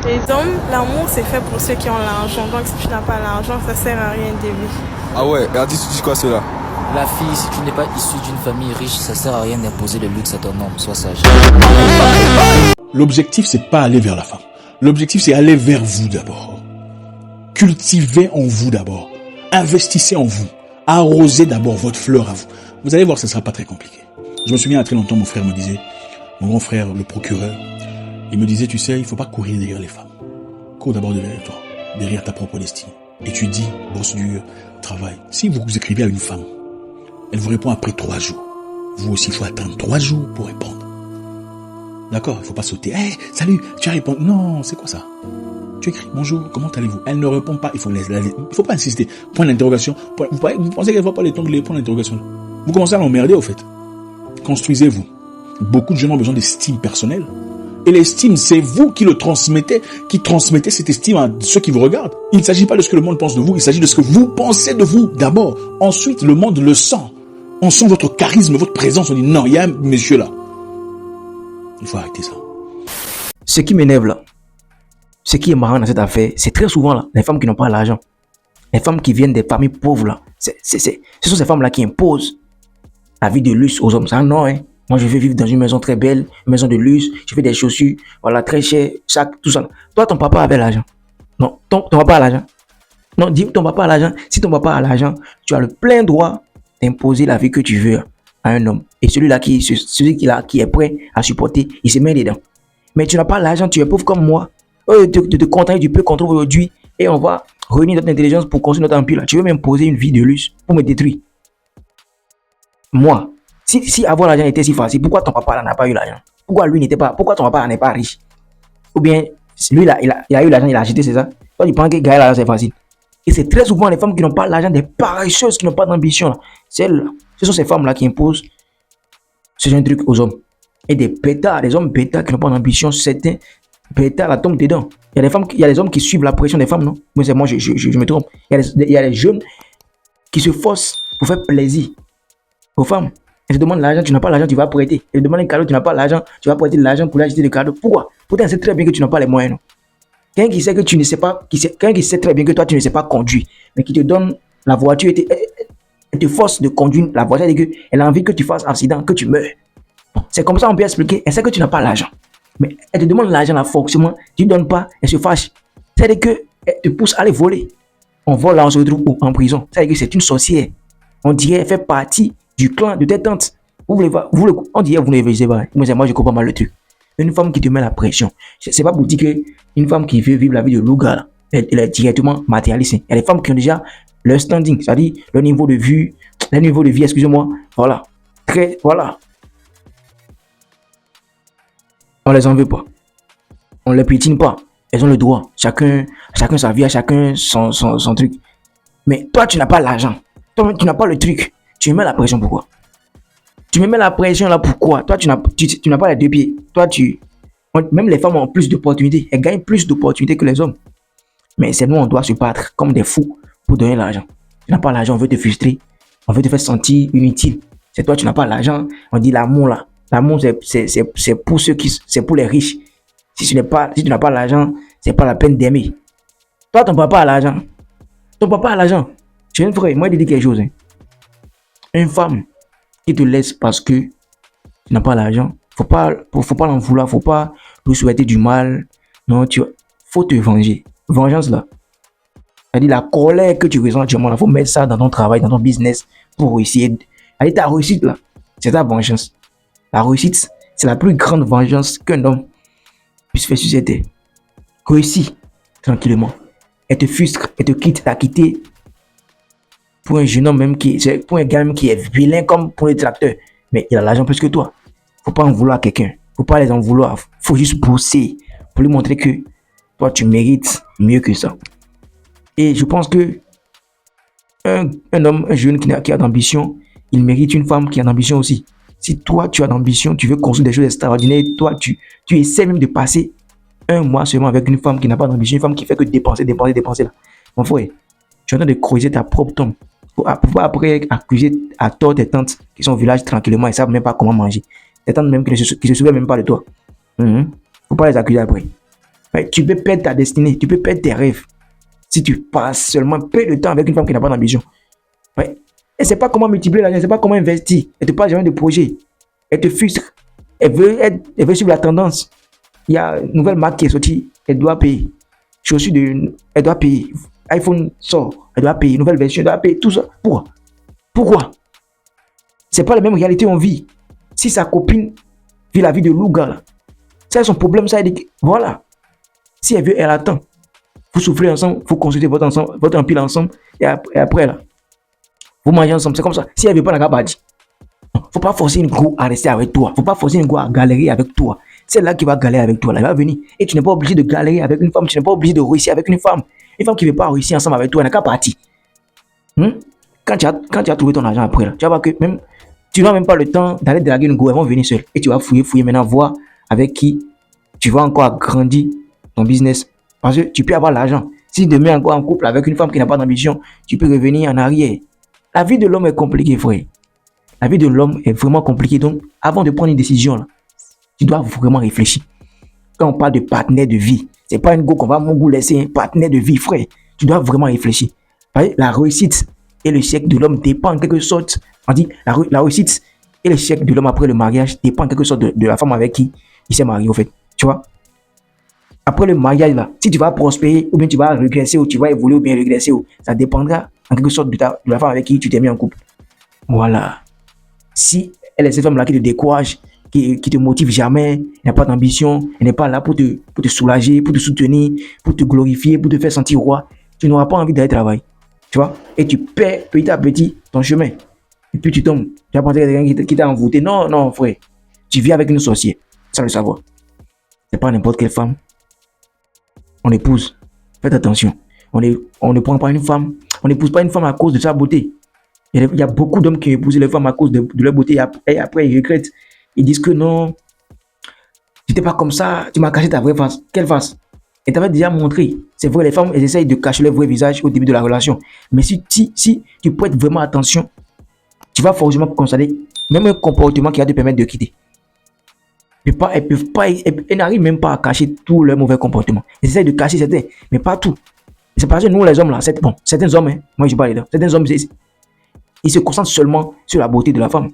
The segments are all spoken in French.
Les hommes, l'amour c'est fait pour ceux qui ont l'argent. Donc si tu n'as pas l'argent, ça sert à rien d'aimer. Ah ouais, et tu dis quoi cela? La fille, si tu n'es pas issue d'une famille riche, ça sert à rien d'imposer le luxe à ton homme. Sois sage. L'objectif, c'est pas aller vers la femme. L'objectif, c'est aller vers vous d'abord. Cultivez en vous d'abord. Investissez en vous. Arrosez d'abord votre fleur à vous. Vous allez voir, ce ne sera pas très compliqué. Je me souviens, il y a très longtemps, mon frère me disait, mon grand frère, le procureur, il me disait, tu sais, il faut pas courir derrière les femmes. Cours d'abord derrière toi, derrière ta propre destinée. Étudie, bosse dur, travaille. Si vous écrivez à une femme, elle vous répond après 3 jours. Vous aussi, il faut attendre 3 jours pour répondre. D'accord, il faut pas sauter. Hey, salut, tu as répondu. Non, c'est quoi ça? Tu écris bonjour, comment allez-vous? Elle ne répond pas, il faut pas insister. Point d'interrogation. Vous pensez qu'elle va pas les temps de les points d'interrogation? Vous commencez à l'emmerder au fait. Construisez-vous. Beaucoup de gens ont besoin d'estime personnelle. Et l'estime, c'est vous qui transmettez cette estime à ceux qui vous regardent. Il ne s'agit pas de ce que le monde pense de vous, il s'agit de ce que vous pensez de vous d'abord. Ensuite, le monde le sent. On sent votre charisme, votre présence. On dit non, il y a un monsieur là. Il faut arrêter ça. Ce qui m'énerve là, ce qui est marrant dans cette affaire, c'est très souvent là, les femmes qui n'ont pas l'argent. Les femmes qui viennent des familles pauvres là. Ce sont ces femmes là qui imposent la vie de luxe aux hommes. Ça non, hein. Moi, je vais vivre dans une maison très belle, une maison de luxe. Je fais des chaussures, voilà, très chères, sac, tout ça. Toi, ton papa avait l'argent. Non, ton papa a l'argent. Non, dis ton papa a l'argent. Si ton papa a l'argent, tu as le plein droit d'imposer la vie que tu veux à un homme. Et celui-là qui est prêt à supporter, il se met dedans. Mais tu n'as pas l'argent, tu es pauvre comme moi. De te contenter du peu qu'on trouve aujourd'hui et on va réunir notre intelligence pour construire notre empire. Là. Tu veux m'imposer une vie de luxe pour me détruire. Moi, si avoir l'argent était si facile, pourquoi ton papa n'a pas eu l'argent? Pourquoi ton papa n'est pas riche? Ou bien, lui, il a eu l'argent, il a acheté, c'est ça? Toi, tu penses que gagner l'argent, c'est facile. Et c'est très souvent les femmes qui n'ont pas l'argent, des paresseuses qui n'ont pas d'ambition. Celles-là, ce sont ces femmes-là qui imposent ce genre de truc aux hommes. Et des bêtas, des hommes bêtas qui n'ont pas d'ambition, certains bêtas la tombent dedans. Il y a des hommes qui suivent la pression des femmes, non? Moi, je me trompe. Il y a des jeunes qui se forcent pour faire plaisir aux femmes. Elles te demandent l'argent, tu n'as pas l'argent, tu vas prêter. Elles te demandent un cadeau, tu n'as pas l'argent, tu vas prêter de l'argent pour lui acheter le cadeau. Pourquoi? Pourtant, elle sait très bien que tu n'as pas les moyens. Non? Quelqu'un qui sait que tu ne sais pas, quelqu'un qui sait très bien que toi, tu ne sais pas conduire, mais qui te donne la voiture, elle te force de conduire la voiture, elle a envie que tu fasses accident, que tu meurs. Bon, c'est comme ça on peut expliquer. Elle sait que tu n'as pas l'argent. Mais elle te demande l'argent, la forcément, tu ne donnes pas, elle se fâche. C'est-à-dire qu'elle te pousse à aller voler. On vole là, on se retrouve en prison. C'est-à-dire que c'est une sorcière. On dirait qu'elle fait partie du clan de tes tantes. On dirait que vous ne révisez pas. Moi, je comprends mal le truc. Une femme qui te met la pression. C'est pas pour dire qu'une femme qui veut vivre la vie de loup-gars, elle est directement matérialiste. Il y a des femmes qui ont déjà leur standing, c'est-à-dire leur niveau de vie, excusez-moi. Voilà. Voilà. On les en veut pas. On les piétine pas. Elles ont le droit. Chacun sa vie, chacun son truc. Mais toi, tu n'as pas l'argent. Toi, tu n'as pas le truc. Tu me mets la pression pourquoi? Tu me mets la pression là pourquoi? Toi, tu n'as pas les 2 pieds. Toi, même les femmes ont plus d'opportunités. Elles gagnent plus d'opportunités que les hommes. Mais c'est nous, on doit se battre comme des fous pour donner l'argent. Tu n'as pas l'argent, on veut te frustrer. On veut te faire sentir inutile. C'est toi, tu n'as pas l'argent. On dit l'amour là. L'amour, c'est pour c'est pour les riches. Si tu n'as pas l'argent, c'est pas la peine d'aimer. Toi, ton papa a l'argent. Ton papa a l'argent. Je viens de frère, moi, il dit quelque chose. Hein. Une femme qui te laisse parce que tu n'as pas l'argent, faut pas l'en vouloir, faut pas lui souhaiter du mal. Non, faut te venger. Vengeance là. C'est-à-dire la colère que tu ressens actuellement là, faut mettre ça dans ton travail, dans ton business pour réussir. C'est-à-dire ta réussite là, c'est ta vengeance. La réussite, c'est la plus grande vengeance qu'un homme puisse faire sur cette terre. Réussis tranquillement. Elle te frustre, elle te quitte, t'as quitté pour un jeune homme même pour un gars même qui est vilain comme pour les tracteurs. Mais il a l'argent plus que toi. Faut pas en vouloir à quelqu'un. Faut pas les en vouloir. Faut juste bosser pour lui montrer que toi tu mérites mieux que ça. Et je pense que un homme, un jeune qui a d'ambition, il mérite une femme qui a d'ambition aussi. Si toi tu as d'ambition, tu veux construire des choses extraordinaires, toi tu essaies même de passer un mois seulement avec une femme qui n'a pas d'ambition, une femme qui fait que dépenser là. Mon frère, tu es en train de creuser ta propre tombe. Pour pas après accuser à tort tes tantes qui sont au village tranquillement et savent même pas comment manger. Tes tantes même qui se souviennent même pas de toi. Faut pas les accuser après. Ouais, tu peux perdre ta destinée, tu peux perdre tes rêves. Si tu passes seulement peu de temps avec une femme qui n'a pas d'ambition. Ouais. Elle ne sait pas comment multiplier l'argent, elle ne sait pas comment investir. Elle ne te parle jamais de projet. Elle te frustre. Elle veut suivre la tendance. Il y a une nouvelle marque qui est sortie, elle doit payer. Elle doit payer. iPhone sort, elle doit payer. Nouvelle version, elle doit payer. Tout ça. Pourquoi? C'est pas la même réalité on vit. Si sa copine vit la vie de loup-gars, là, c'est son problème, ça, elle dit, voilà. Si elle veut, elle attend. Vous soufflez ensemble, vous consultez votre empile ensemble, et après, là, vous mangez ensemble, c'est comme ça. Si elle veut pas, elle n'a pas dit. Faut pas forcer une go à rester avec toi. Faut pas forcer une go à galérer avec toi. C'est là qui va galérer avec toi. Là, elle va venir. Et tu n'es pas obligé de galérer avec une femme. Tu n'es pas obligé de réussir avec une femme. Une femme qui ne veut pas réussir ensemble avec toi, elle n'a qu'à partir. Quand tu as trouvé ton argent après, là, tu vas voir que même, tu n'as même pas le temps d'aller draguer une go. Elles vont venir seules. Et tu vas fouiller maintenant, voir avec qui tu vas encore agrandir ton business. Parce que tu peux avoir l'argent. Si demain encore en couple avec une femme qui n'a pas d'ambition, tu peux revenir en arrière. La vie de l'homme est compliquée, frère. La vie de l'homme est vraiment compliquée. Donc, avant de prendre une décision, là, tu dois vraiment réfléchir. Quand on parle de partenaire de vie, c'est pas une go qu'on va mon laisser, un partenaire de vie, frère. Tu dois vraiment réfléchir. La réussite et l'échec de l'homme dépend en quelque sorte. On dit la réussite et l'échec de l'homme après le mariage dépend en quelque sorte de la femme avec qui il s'est marié, au fait. Tu vois? Après le mariage, là, si tu vas prospérer, ou bien tu vas régresser, ou tu vas évoluer, ou bien régresser, ça dépendra en quelque sorte de la femme avec qui tu t'es mis en couple. Voilà. Si elle est cette femme-là qui te décourage, qui te motive jamais, elle n'a pas d'ambition, elle n'est pas là pour te soulager, pour te soutenir, pour te glorifier, pour te faire sentir roi, tu n'auras pas envie d'aller travailler. Tu vois? Et tu perds petit à petit ton chemin. Et puis tu tombes. Tu vas penser qu'il y a quelqu'un qui t'a envoûté. Non, non, frère. Tu vis avec une sorcière, sans le savoir. C'est pas n'importe quelle femme. On épouse. Faites attention. On ne prend pas une femme. On n'épouse pas une femme à cause de sa beauté. Il y a beaucoup d'hommes qui épousent les femmes à cause de leur beauté et après ils regrettent. Ils disent que non, tu n'étais pas comme ça, tu m'as caché ta vraie face. Quelle face? Et tu avais déjà montré. C'est vrai, les femmes, elles essayent de cacher leur vrai visage au début de la relation. Mais si tu prêtes vraiment attention, tu vas forcément constater même un comportement qui va te permettre de quitter. Elles n'arrivent même pas à cacher tout leur mauvais comportement. Elles essayent de cacher certains, mais pas tout. C'est parce que nous, les hommes, là, certains hommes, hein, moi je parle de certains hommes, ils se concentrent seulement sur la beauté de la femme.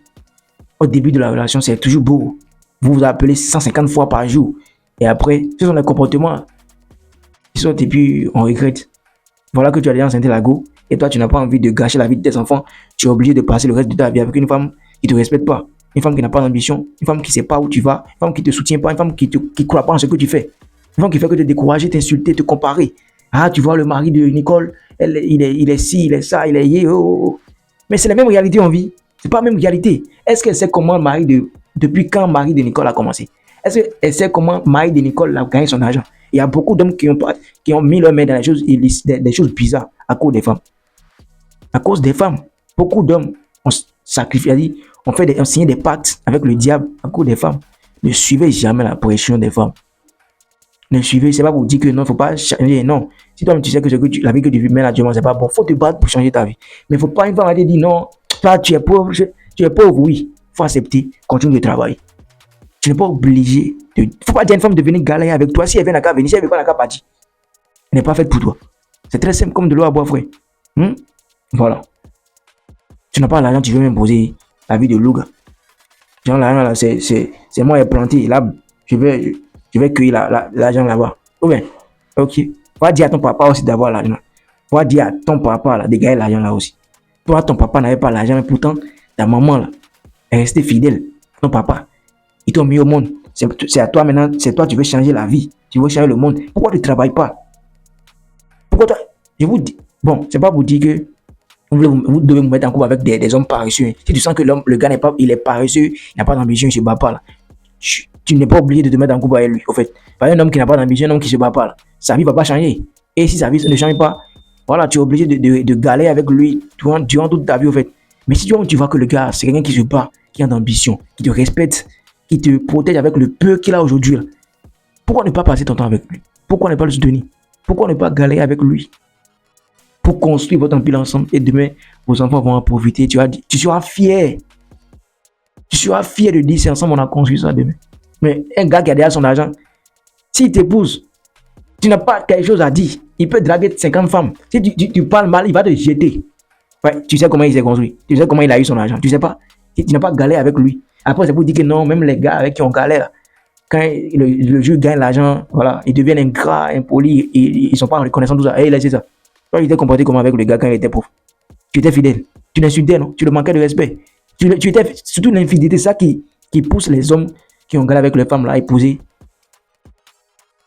Au début de la relation, c'est toujours beau. Vous vous appelez 150 fois par jour. Et après, ce sont les comportements qui sont et puis on regrette. Voilà que tu as déjà enceinté la go. Et toi, tu n'as pas envie de gâcher la vie de tes enfants. Tu es obligé de passer le reste de ta vie avec une femme qui ne te respecte pas. Une femme qui n'a pas d'ambition. Une femme qui ne sait pas où tu vas. Une femme qui ne te soutient pas. Une femme qui ne croit pas en ce que tu fais. Une femme qui fait que te décourager, t'insulter, te comparer. Ah, tu vois le mari de Nicole, il est ci, il est ça, il est yé. Oh. Mais c'est la même réalité on vit. C'est pas la même réalité. Est-ce qu'elle sait comment depuis quand le mari de Nicole a commencé? Est-ce qu'elle sait comment le mari de Nicole a gagné son argent? Il y a beaucoup d'hommes qui ont mis leur main dans des choses bizarres à cause des femmes. À cause des femmes. Beaucoup d'hommes ont sacrifié, ont signé des pactes avec le diable à cause des femmes. Ne suivez jamais la pression des femmes. Ne suivez, c'est pas pour dire que non, faut pas changer, non. Si toi tu sais que la vie que tu vis maintenant actuellement, c'est pas bon, faut te battre pour changer ta vie. Mais faut pas une femme te dire non, toi tu es pauvre, oui. Faut accepter, continue de travailler. Tu n'es pas obligé de. Faut pas dire à une femme de venir galérer avec toi. Si elle vient à venir, si elle veut pas, elle n'a qu'à partir. Elle n'est pas faite pour toi. C'est très simple comme de l'eau à boire, frère. Voilà. Tu n'as pas l'argent, tu veux m'imposer la vie de loup. Genre l'argent là, c'est moi qui ai planté. Là, je vais cueillir l'argent là-bas. Ou bien, ok. Faut dire à ton papa aussi d'avoir l'argent. Faut dire à ton papa là, de gagner l'argent là aussi. Toi, ton papa n'avait pas l'argent, mais pourtant, ta maman là, est restée fidèle. Ton papa, ils t'ont mis au monde. C'est à toi maintenant, c'est toi, tu veux changer la vie. Tu veux changer le monde. Pourquoi tu ne travailles pas? Pourquoi toi? Je vous dis, bon, c'est pas pour dire que vous devez vous mettre en couple avec des hommes paresseux. Si tu sens que le gars il est paresseux, il n'a pas d'ambition, il ne se bat pas là. Tu n'es pas obligé de te mettre en couple avec lui, au fait. Un homme qui n'a pas d'ambition, un homme qui ne se bat pas là, sa vie ne va pas changer. Et si sa vie ne change pas, voilà, tu es obligé de galérer avec lui durant toute ta vie, au fait. Mais si tu vois que le gars, c'est quelqu'un qui se bat, qui a d'ambition, qui te respecte, qui te protège avec le peu qu'il a aujourd'hui, là, pourquoi ne pas passer ton temps avec lui? Pourquoi ne pas le soutenir? Pourquoi ne pas galérer avec lui? Pour construire votre empire ensemble et demain, vos enfants vont en profiter. Tu seras fier. Tu seras fier de dire c'est ensemble on a construit ça demain. Mais un gars qui a déjà son argent, s'il t'épouse, Tu n'as pas quelque chose à dire. Il peut draguer 50 femmes. Si tu parles mal, il va te jeter. Ouais, tu sais comment il s'est construit. Tu sais comment il a eu son argent. Tu sais pas. Tu n'as pas galéré avec lui. Après, c'est pour dire que non, même les gars avec qui on galère, quand le jeu gagne l'argent, voilà, ils deviennent ingrats, impolis, ils sont pas en reconnaissant tout ça. Et laissez ça. Toi, il était comporté comment avec le gars quand il était pauvre. Tu étais fidèle. Tu l'insultais, non? Tu le manquais de respect. Tu étais, surtout l'infidélité, c'est ça qui pousse les hommes qui ont galéré avec les femmes là à épouser.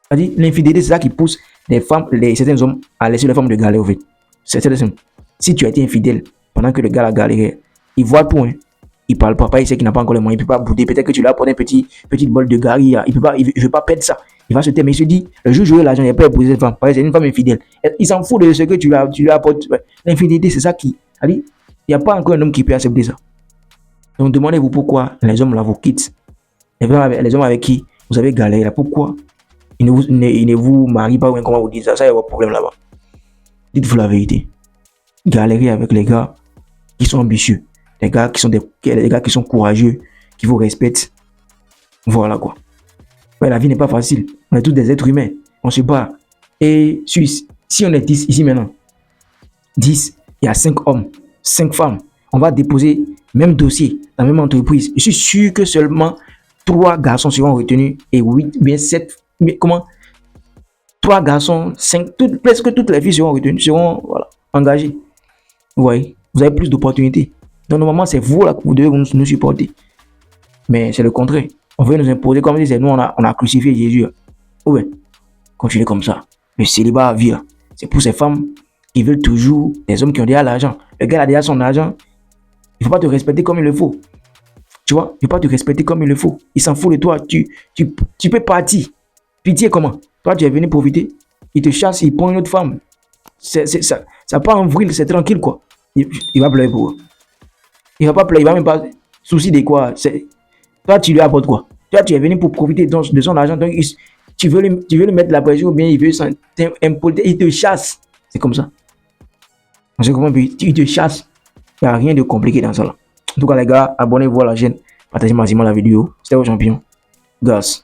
C'est-à-dire, l'infidélité, c'est ça qui pousse les femmes, certains hommes à laisser les femmes de galérer au fait. C'est très simple. Si tu as été infidèle pendant que le gars a galéré, il voit tout, hein. Il parle pas, il sait qu'il n'a pas encore les moyens, il peut pas bouder. Peut-être que tu lui as apporté une petite bol de gari, il veut pas perdre ça. Il va se taire, mais il se dit, le jour où j'aurai l'argent, il n'a pas épouser cette femme. C'est une femme infidèle. Il s'en fout de ce que tu lui apportes. L'infidélité, c'est ça qui. Il n'y a pas encore un homme qui peut accepter ça. Donc demandez-vous pourquoi les hommes là vous quittent. Les hommes avec qui vous avez galéré là, pourquoi ils ne vous marient pas ou comment vous dites ça, ça y a un problème là-bas. Dites-vous la vérité. Galérez avec les gars qui sont ambitieux, les gars qui sont courageux, qui vous respectent. Voilà quoi. Ouais, la vie n'est pas facile. On est tous des êtres humains. On se bat. Et si on est 10 ici maintenant, 10, il y a 5 hommes, 5 femmes. On va déposer même dossier dans la même entreprise. Je suis sûr que seulement 3 garçons seront retenus et 8, bien 7. Mais comment 3 garçons, 5, presque toutes les filles seront retenues, seront voilà, engagées. Vous voyez, vous avez plus d'opportunités. Donc normalement, c'est vous là que vous devez nous supporter. Mais c'est le contraire. On veut nous imposer comme si c'est nous, on a crucifié Jésus. Ouais, continuez comme ça. Le célibat à vie, c'est pour ces femmes qui veulent toujours des hommes qui ont déjà l'argent. Le gars a déjà son argent. Il ne faut pas te respecter comme il le faut. Tu vois, il ne faut pas te respecter comme il le faut. Il s'en fout de toi. Tu peux partir. Pitié comment? Toi, tu es venu profiter. Il te chasse, il prend une autre femme. Ça part en vrille, c'est tranquille quoi. Il va pleurer pour eux. Il va pas pleurer, il va même pas souci de quoi. Toi, tu lui apportes quoi? Toi, tu es venu pour profiter de son argent. Donc, tu veux lui mettre la pression ou bien il veut t'imposer, il te chasse. C'est comme ça. C'est comment il te chasse. Il n'y a rien de compliqué dans ça là. En tout cas, les gars, abonnez-vous à la chaîne. Partagez maximum la vidéo. C'était vos champions. Gas.